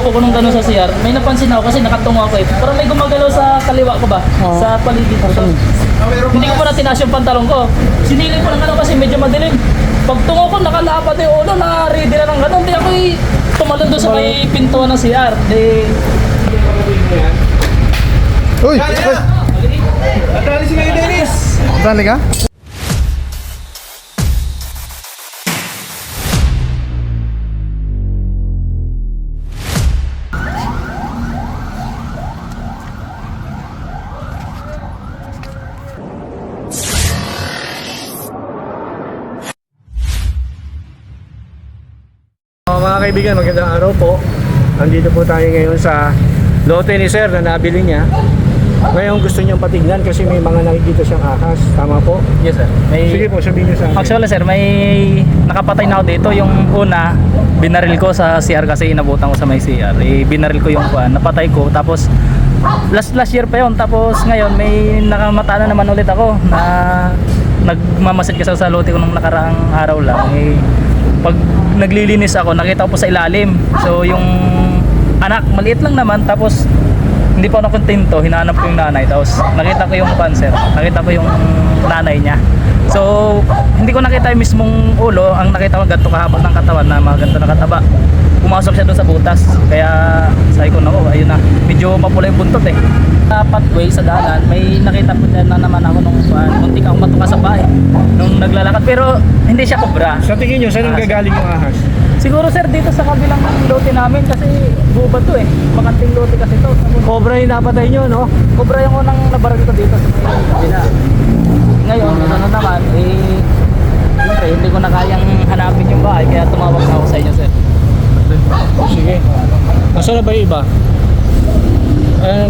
upo ko nung gano'n sa CR, may napansin ako kasi nakatungo ako eh. Parang may gumagalaw sa kaliwa ko ba? Sa paligid ko. So, hindi ko muna tinaas yung pantalon ko. Sinilip ko ng gano'n kasi medyo madilim. Pagtungo ko, nakalapad yung ulo, na-ready na ng gano'n. Di ako tumalon doon sa may pintuan ng CR. Di... Uy! Natali si Kuya Dennis! Saan ka? Mga kaibigan, magandang araw po. Nandito po tayo ngayon sa lote ni Sir na nabili niya. Ngayon gusto niyang patignan kasi may mga nakikita siyang ahas. Tama po? Yes sir. Sige po, sabihin niyo sa akin. Actually sir, may nakapatay na ako dito. Yung una, binaril ko sa CR kasi inabutan ko sa may CR. Binaril ko yung napatay ko. Tapos last year pa yon. Tapos ngayon may nakamata na naman ulit ako na nagmamasid kasi sa lote ko nung nakaraang araw lang. Pag naglilinis ako, nakita ko po sa ilalim. So yung anak, maliit lang naman. Tapos hindi pa ako kontento, hinahanap ko yung nanay. Tapos nakita ko yung cancer, nakita ko yung nanay niya. So hindi ko nakita yung mismong ulo. Ang nakita ko ganito kahaba ng katawan na mga ganito na kataba. Pumasok siya doon sa butas. Kaya sabi ko na, oh ayun na, medyo mapula yung buntot eh. Sa pathway sa daanan, may nakita po na naman ako nung muntik akong matuka sa bahay nung naglalakad, pero hindi siya kobra. Sa tingin niyo, saan ang gagaling yung ahas? Siguro sir dito sa kabilang lote namin kasi gubat to eh. Makanting lote kasi to. Cobra yung napatay niyo, no? Kobra yung unang nabaril ko dito sa may kabila. Ngayon, ano naman, siyempre hindi ko na kayang hanapin yung bahay kaya tumawag na ako sa inyo sir. Sige. Nasaan na ba yung iba?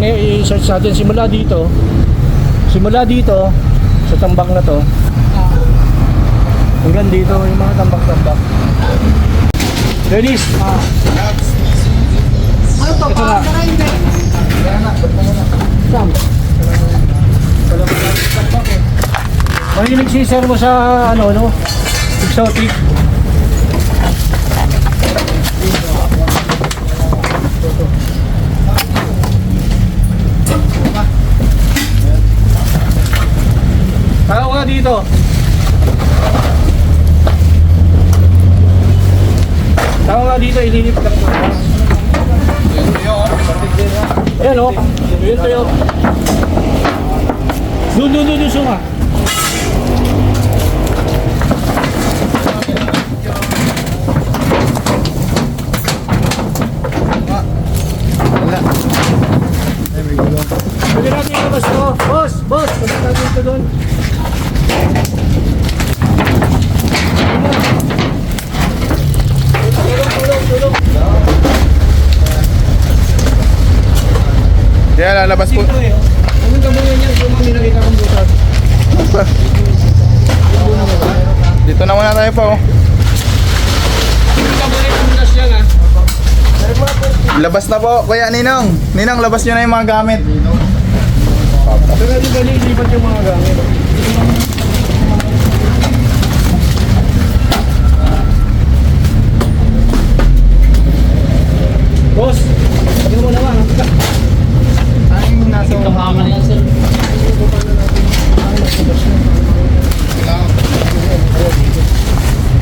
I-search natin simula dito sa tambak na to hanggang dito yung mga tambak-tambak. Dennis! Ano to? Ito na. Sam. Mahilig si sir mo sa exotic. Tao nga dito. Tao nga dito, ilinip lang mo. Ayan o. Yun tayo. Doon sunga. Pwede natin ilabas to. Boss! Pwede natin ito doon. Tulong. Kaya lalabas po. Dito eh. Anong gabungan niya kung may nakita kong butas? Dito na muna tayo po. Anong gabungan yung butas yan ha? Labas na po, Kuya Ninong. Ninong, labas nyo na yung mga gamit. Ito na din dali, lipat yung mga gamit. Boss, sabi mo naman. Ay, nasa Ito hama na yan sir.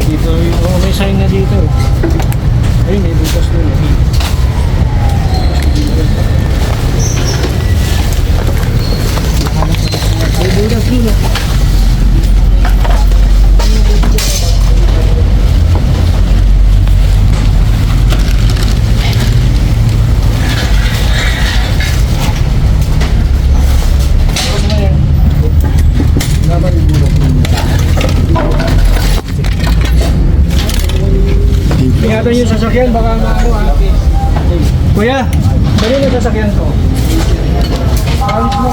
Dito yung may sign na dito. Ayun, may butas doon. May butas doon. Ingatan yung sasakyan, baka maano ha. Kuya, saan yung sasakyan ko? Alis mo.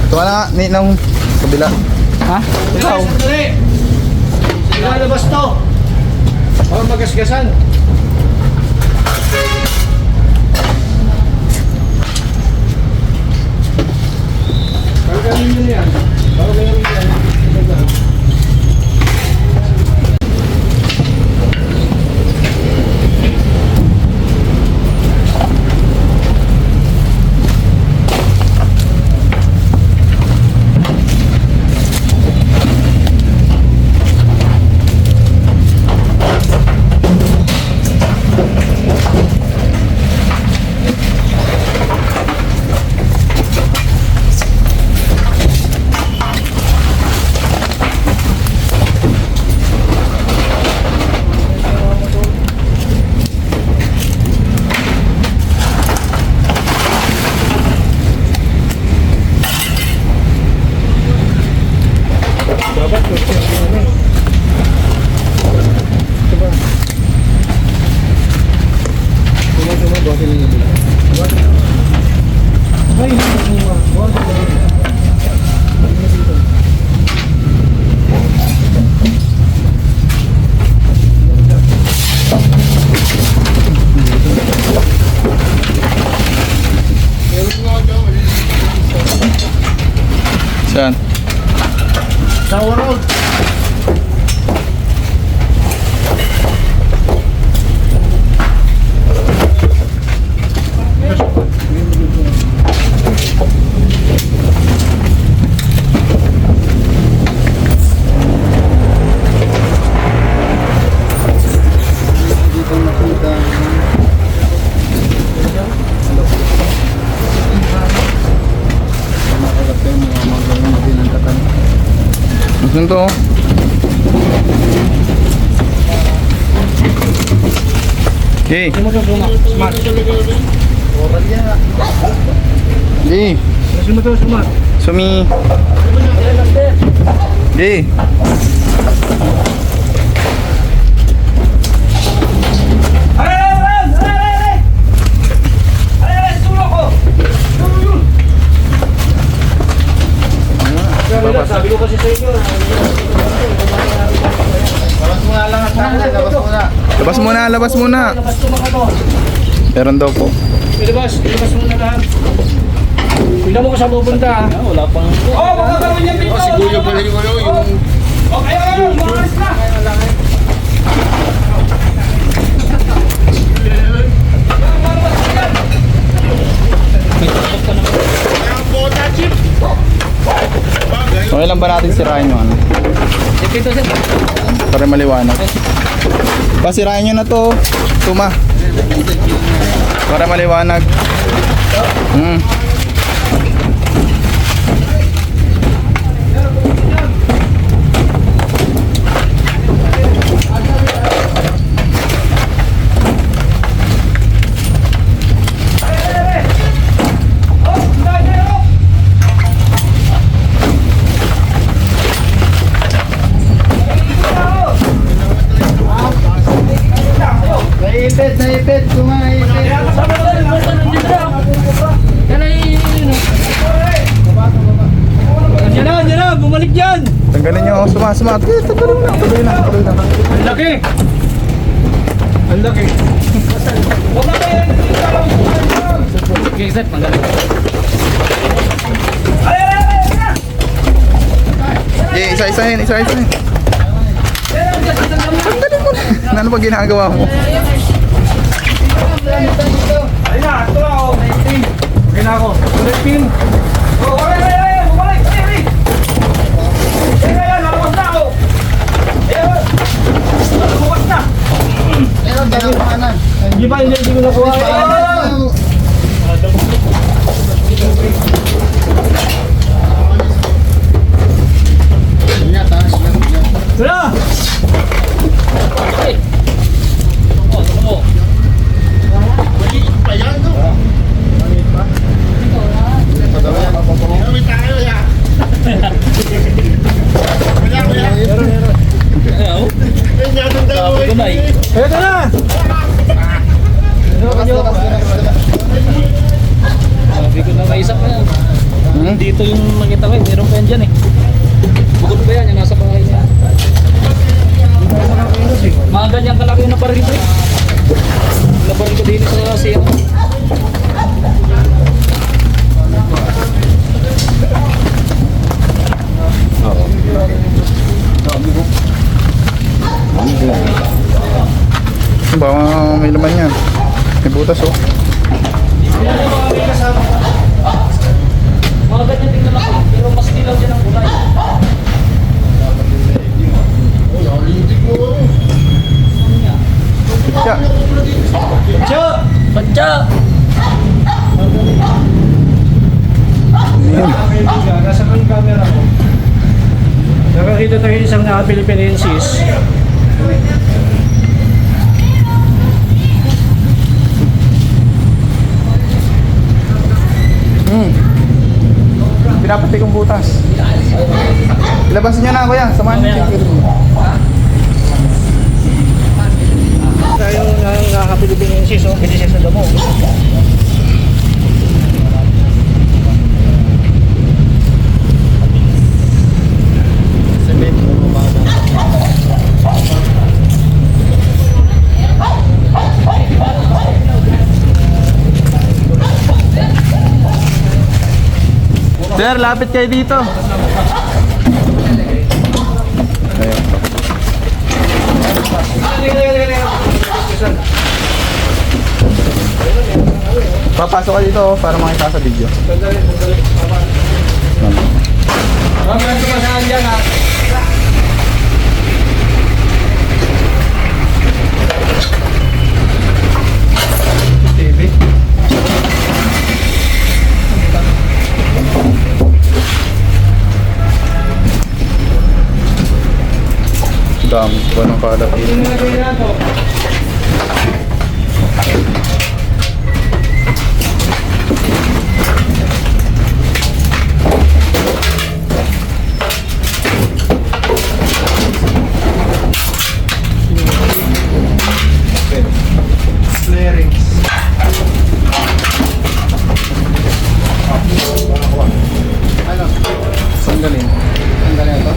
Ito na, Ninong. Kabila. Ha? Ikaw. Ilalabas to. Baka magasgasan. Saan? Tower Road. Saan to? Okay. Smart. Di. Sino to smart? Sumi. Di. Sabi ko kasi sa inyo. Labas muna lang at labas muna. Labas muna, labas muna. Labas ko mga to. Meron daw po. Ilabas muna lahat. Tignan mo ko sa pupunta ha. Wala pang... Oh, magkakaroon niya dito. Siguro pala yung Okay, umalis na. Okay lang ba natin sirain yung ano? Ito sir. Para maliwanag. Pasirain nyo na to. Tuma. Para maliwanag. Naipit. Tuma, naipit. Yan na, bumalik yan. Tanggalin nyo. Suma. Tuloy na. Ang laki. Ang laki. Okay sir, magaling. Okay, isa-isahin. Tanggalin mo na. Ano ba ginagawa mo? Ayun na, ito na ako. Okay na ako. Ulit pin. Bumalik. Ayan, nalabas na ako. Ayan. Nalabas na. Meron, dalawa kanan. Hindi ba, hindi ko nakuha. Tara! Ito na! Sabi ko na may isa pa yan. Dito yung nakita ko eh. Meron pa yan dyan eh. Bukod pa yan, yung nasa bahay niya. Mga ganyan kalaki na paril eh. Labarin ko din sa siya. Baka may laman yan. May butas oh. Mga ganyan din na lang. Pero mas dilaw dyan ang kulay. Pitya. Patya! Nasa kang camera ko. Nakakita tayo isang Philippinensis. pinapatay kong butas. Ilabas niyo na kuya, samahan niyo yung security. Tayo nakakapilipininsis, oh. Pwede siya sa damo. Sir, lapit kayo dito. Ayun. Papasok ka dito oh, para makita sa video. TV. Dami ko ng kalat dito. Sandalin. Sandalin ito?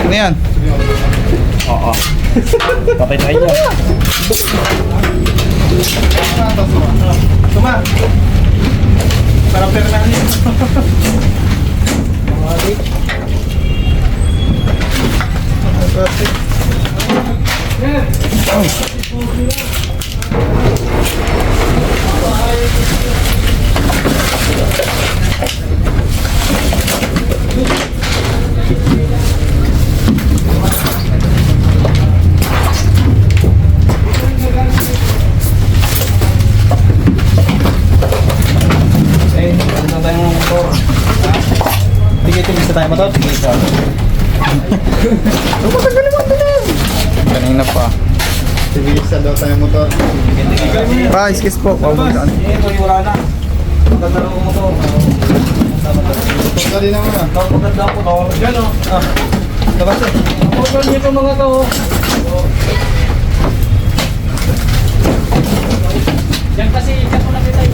Ano yan? Oo. Kapay tayo dyan. Tuma! Parang pernahan yun. Tayo mo to? Sige isa. Kanina pa. Tigisa daw tayo motor. Pa, excuse po. Pabulaan. Ito yung wala na. Magdadalo ko mo to. Motor din naman ah. Maganda ko to. Yan o. Labas eh. Motor nito mga to. Yan kasi, yan ko nakita yun.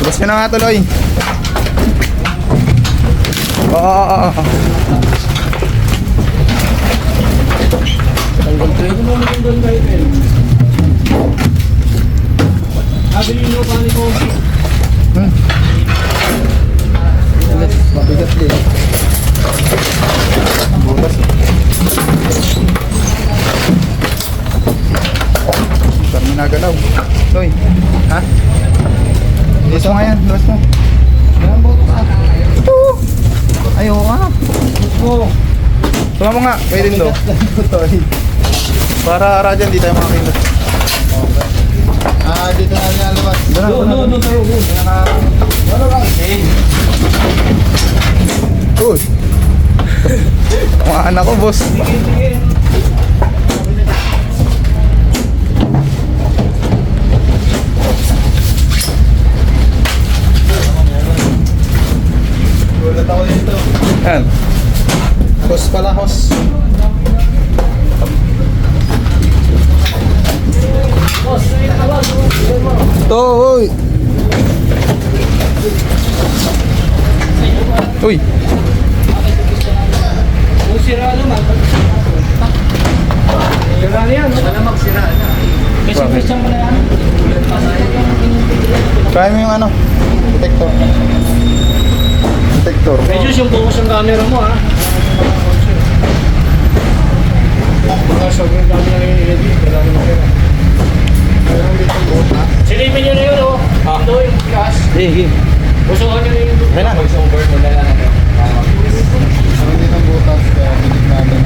Labas ka na nga tuloy. Oo. Tanggal tayo ko naman yung doon kayo eh. Sabi nyo pa ni Kobe. Mabigat din. Ang butas eh. Parang nagalaw. Tuloy. Ha? Labas mo nga yan. Labas mo. Ito. Ayaw ka. Oo. Tuma mo nga. Pwede din do. Para ara dyan, di tayo makakita. Dito na lalabas. Doon tayo. Ano lang? Uy. Mga anak ko, boss. Gulat ako dito. Yan. Hos pala, hos. Ito, uy. Uy. Kung sira naman. Sira na yan. Malamang sira na. Kasi Bakit? question mo na yan. Try mo yung ano. Detector. Detector. Medyo yung focus ng camera mo ha. Baka sobrang dami na i-edit. Kailangan mo kaya. Meron dito ang buot na. Silipin nyo na yun oh. Ito yung gas. Sige. Usukan nyo na yun. Okay na. Meron dito ang butas. Kaya binig natin.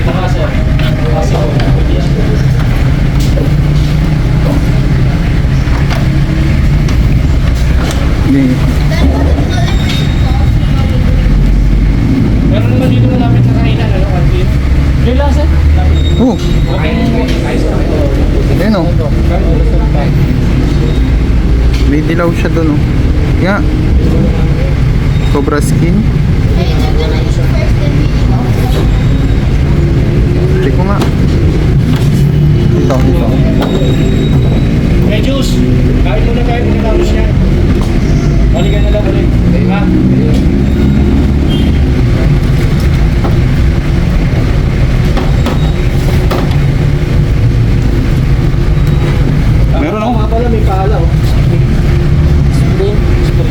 Ito ka, sir. Oh! Ayan o. May dilaw siya dun o. Nga. Cobra skin. Check ko nga. Dito. Hey, Juice! Kain muna tayo pagkatapos niya. Balikan na lang ulit. Ha? Meron ako. Nga pala, may pahala oh.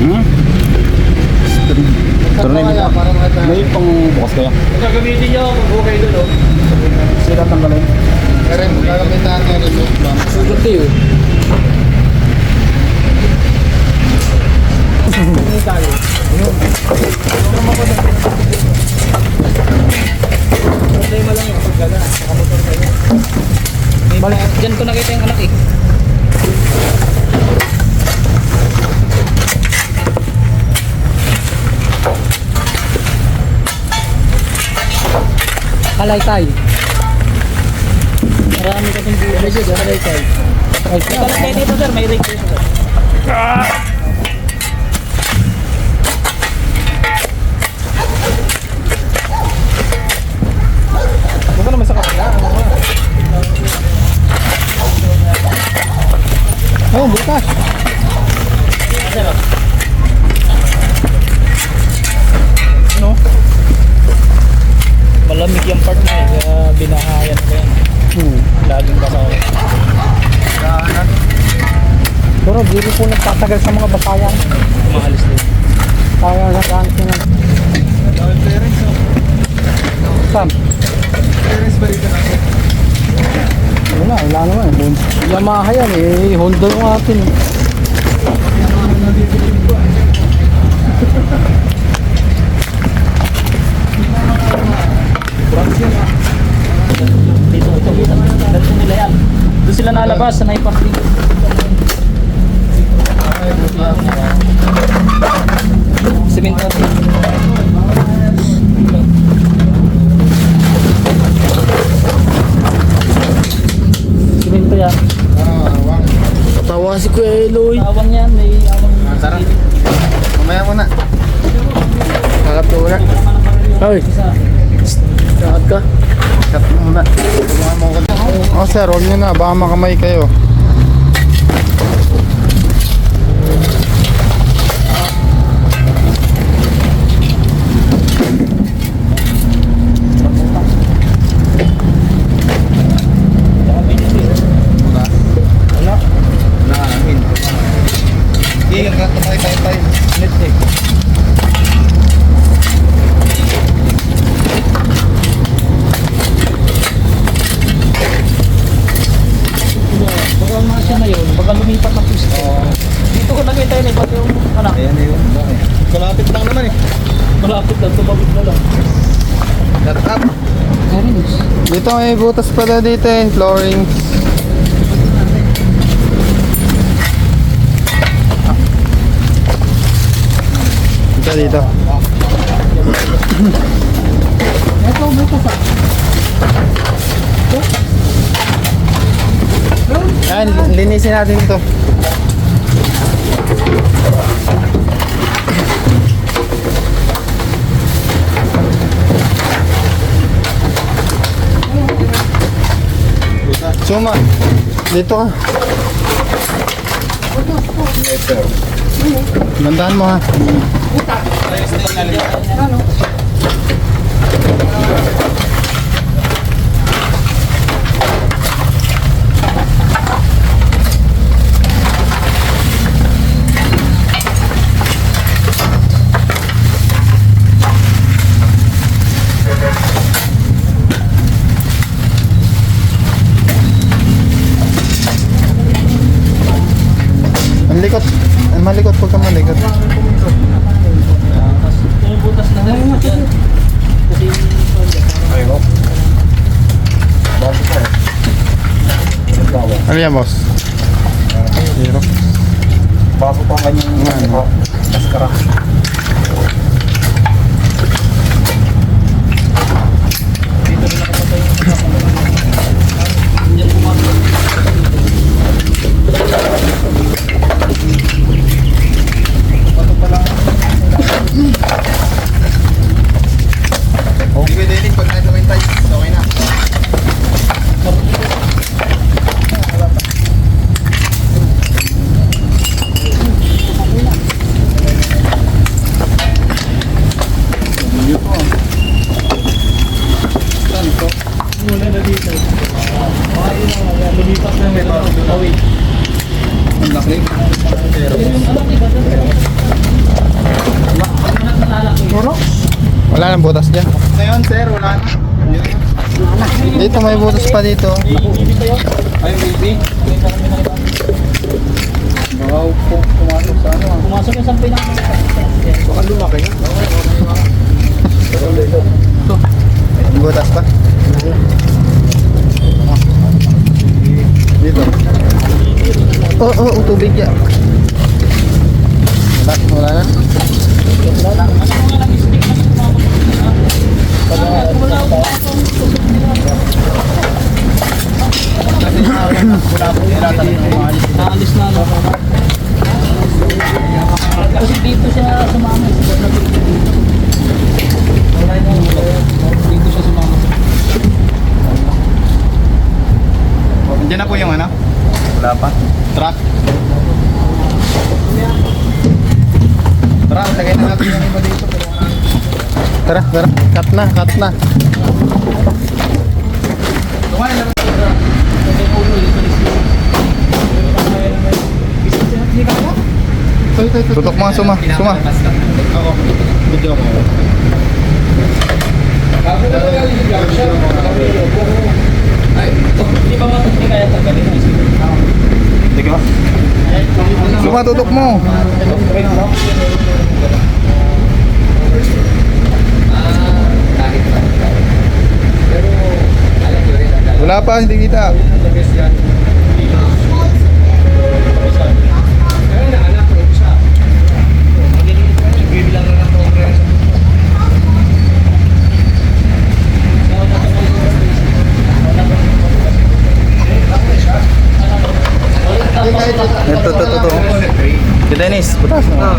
Hmm? Pero na Kaya parang may pang bukas kaya. Kung gagamitin nyo, kung okay doon oh. Sila tanggalin. Pero gagamitan natin yung remote lang. Sugot eh. Hindi tayo. Problema lang yung pagkala. Nakamotor kayo. Diyan ko nakita yung anak eh. Kalaytay. Marami kasing dito. Kalaytay. May kalagay dito sir, may rate dito sir. Huwag ka naman sa kapila. Oh, bukas. Ano? Malamig yung part na eh, kaya binahayan ko yan. Laging basaw. Pero hindi po nagtatagal sa mga basayan. Umahalis din. Kaya nagaan ko na. Sam? Wala naman eh. Yamaha yan eh. Honda yung atin eh. Dito, dito nila yan. Doon sila nalabas sa naiparking. Simento. Simento yan. Tawa si Kuya Eloy. Awang yan, may awang. Sarap. Mamaya muna. Kakatula. Hoy. Saan ka? Cut muna. Oh sir, huwag nyo na. Baka makamay kayo. Hindi, nagkatay. Net eh. Baka mga siya na yun, baka lumipat ng pwesto. Dito ko nakita yun eh, pati yung anak. Ayan na yun. Kalapit lang naman eh. Malapit lang, tumabit na lang. Shut up. Dito may butas pala dito eh. Flooring. Dito. Ito bukas ah. Ayan, linisin natin ito. Suma, dito ka. Bandahan mo ha. Malikot. Malikot, huwag kang malikot. Butas na lang. Kasi Ano yan, boss? Zero. Bago pa ang kanyang maskara. dito rin nakapatay yung pag na-implementay, okay na. Lumipas na may bawi. Ang laki. Wala nang butas dyan. Ngayon sir, wala na. Dito may butas pa dito. Ay, baby. Wow, pumasok sa ano. Pumasok yung sampay namin. Baka lumaki. Butas pa. Dito. Tubig yan. Wala na. Naalis na ano. Kasi dito siya sumama. Dito siya sumama. Diyan na po yung ano? Wala pa. Truck. Tara, lagay na natin yung iba dito. Tara. Cut na. Tutok mo, suma. Ako. Video mo. Hindi ba matuti kaya tanggalin ang isip? Hindi ka? Suma, tutok mo. Wala pa, hindi kita. Ito. Si Dennis, butas mo.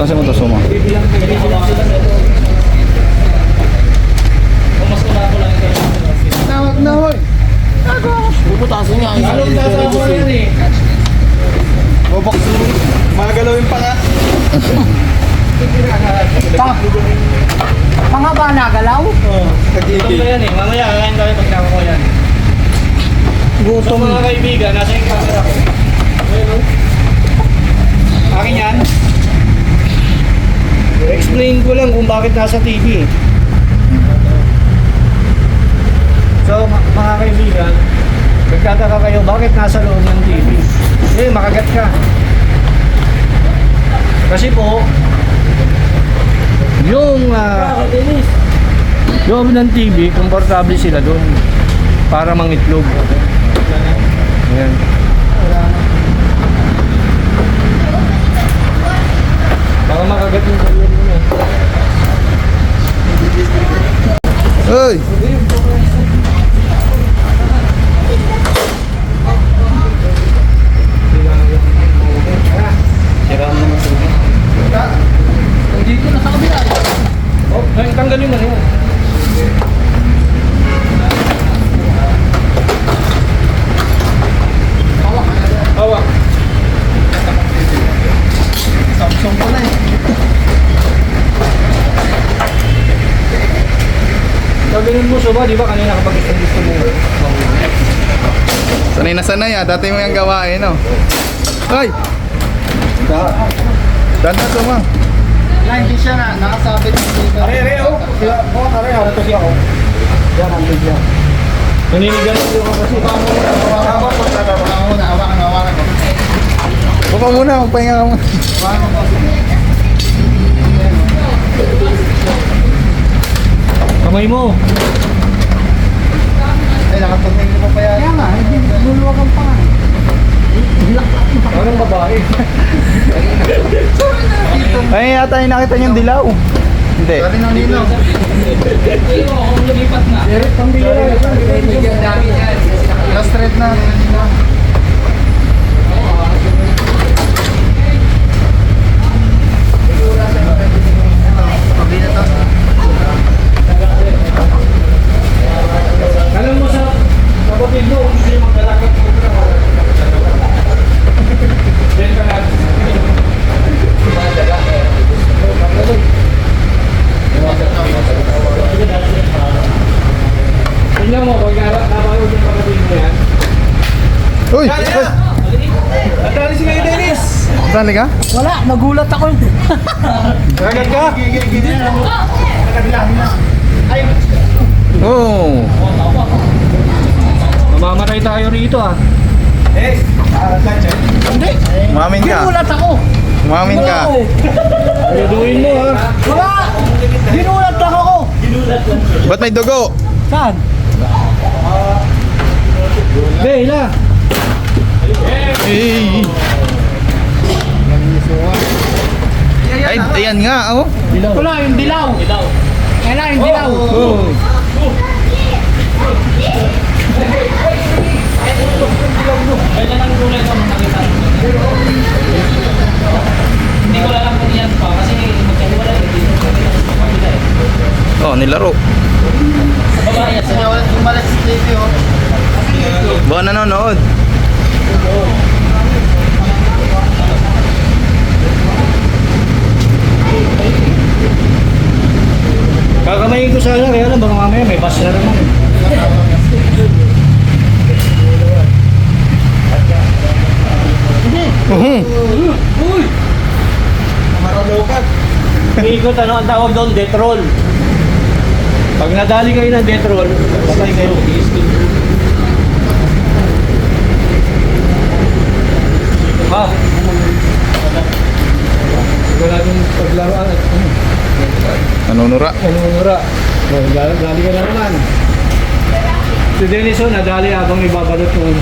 Kasi mo to suma. Tawag na hoy. Bubutasin niya. Bobok. Magagalawin pa nga. Mga ba nagalaw? Gutom na yan eh. Mamaya kakain kami pag nakako yan. Gutom. Mga kaibigan, nasa yung camera ko. Akin yan. Explain ko lang kung bakit nasa TV. So, mga kaibigan, nagtataka kayo, bakit nasa loob ng TV? Eh, makagat ka. Kasi po, yung loob ng TV, komportable sila doon para mangitlog. Ayan. Baka makagat yung career mo na. Hoy. Dito na sa kabila. Oh, tanggalin mo na yun. Hawak. Samsung ko na eh. Gagawin mo suba, di ba kanina kapag gusto mo. Sanay na sanay ah. Dati mo yung gawain no. Hoy. Danda suma. Hindi siya na, nakasabit dito. Are, oh. Are, harap kasi ako. Yan, ang bigyan. Naninigan ko kasi. Baka muna, magpahinga ka muna. Kamay mo. Ay, nakapagpahinga mo pa yan. Kaya nga, hindi luluwagan pa nga. Anong babae? Ay, yata yung nakita niyong dilaw. Hindi. Sorry na nino. Pero ako lumipat na. Pambira. Last red na. Alam mo sa kapatid mo, hindi maglalakad mo. Diyan ka lang. Tingnan mo, pag napanood yung kapatid mo yan. Uy! Natali si Kuya Dennis! Sali ka? Wala, nagulat ako. Agad ka? Oh! Mamamatay tayo rito ah. Hindi. Umamin ka. Ginulat ako. Umamin ka. Pagduduin mo ah. Wala. Ginulat lang ako. Ba't may dugo? Saan? Hey, ila! Hey! Ay, ayan nga, oh. Wala, yung dilaw. Wala, yung dilaw. Oh. Hindi ko alam kung yan pa kasi magkahiwalay dito sa kabila eh. Oh, nilaro. Babae yan. Baka nanonood. Kakamayin ko sana, kaya lang baka mamaya may bus na naman. Uy! Umiikot ano, ang tawag doon, death roll. Pag nadali kayo ng death roll, patay kayo. Ha? Wala yung paglaruan at ano. Nanunura. Nanunura. Oh, dali ka na naman. Si Denison, nadali habang ibabalot yung...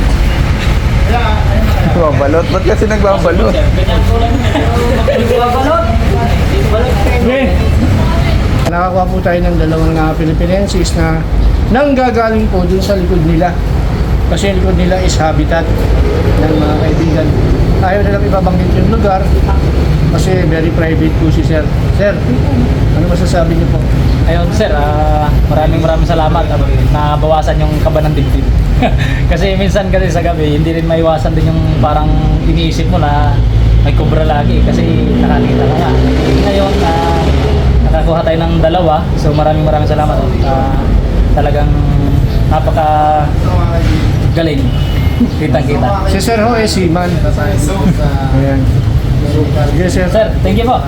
Nagbabalot? Ba't kasi nagbabalot? Okay. Nakakuha po tayo ng dalawang na Philippinensis na nanggagaling po dun sa likod nila. Kasi yung likod nila is habitat ng mga kaibigan. Ayaw nilang ibabanggit yung lugar kasi very private po si Sir. Sir, ano masasabi niyo po? Ayun sir, maraming salamat na bawasan yung kaba ng dibdib. Kasi minsan kasi sa gabi, hindi rin maiwasan din yung parang iniisip mo na may kubra lagi kasi nakakita ka nga. Ngayon, nakakuha tayo ng dalawa, so maraming salamat. Talagang napaka galing. Kitang-kita. Si Sir Ho, seaman. Ayan. Sige, Sir. Sir, thank you po.